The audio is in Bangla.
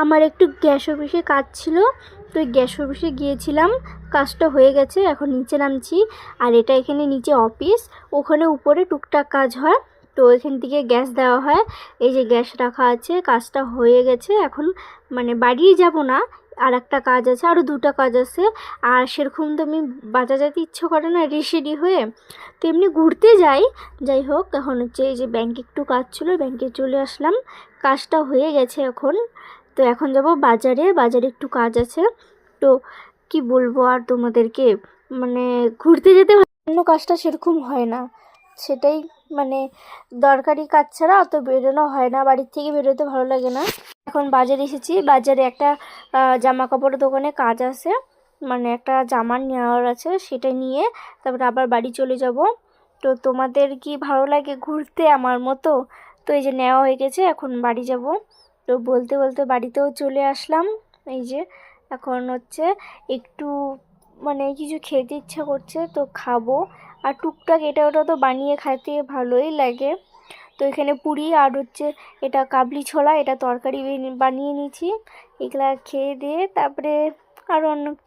আমার একটু গ্যাস অফিসে কাজ ছিল, তো গ্যাস অফিসে গিয়েছিলাম, কাজটা হয়ে গেছে, এখন নিচে নামছি। আর এটা এখানে নিচে অফিস, ওখানে উপরে টুকটাক কাজ হয়, তো এখান থেকে গ্যাস দেওয়া হয়। এই যে গ্যাস রাখা আছে, কাজটা হয়ে গেছে। এখন মানে বাড়ি যাব না, আর একটা কাজ আছে, আরও দুটো কাজ আছে। আর সেরকম তো আমি বাজার যেতে ইচ্ছে করে না রেডি হয়ে, তো এমনি ঘুরতে যাই। যাই হোক, এখন হচ্ছে এই যে ব্যাংকে একটু কাজ ছিল, ব্যাংকে চলে আসলাম, কাজটা হয়ে গেছে এখন। তো এখন যাব বাজারে, বাজারে একটু কাজ আছে। তো কি বলবো আর তোমাদেরকে, মানে ঘুরতে যেতে অন্য কাজটা সেরকম হয় না, সেটাই মানে দরকারি কাজ ছাড়া অত বেরোনো হয় না, বাড়ির থেকে বেরোতে ভালো লাগে না। এখন বাজারে এসেছি, বাজারে একটা জামা কাপড়ের দোকানে কাজ আছে, মানে একটা জামা নেওয়ার আছে, সেটা নিয়ে তারপরে আবার বাড়ি চলে যাব। তো তোমাদের কি ভালো লাগে ঘুরতে আমার মতো? তো এই যে নেওয়া হয়ে গেছে, এখন বাড়ি যাব। তো বলতে বলতে বাড়িতেও চলে আসলাম। এই যে এখন হচ্ছে একটু মানে কিছু খেতে ইচ্ছা করছে, তো খাবো। আর টুকটাক এটা ওটা তো বানিয়ে খাইতে ভালোই লাগে। তো এখানে পুরি আর হচ্ছে এটা কাবলি ছোলা, এটা তরকারি বানিয়ে নিয়েছি। এগুলা খেয়ে দিয়ে তারপরে আরও অন্য কিছু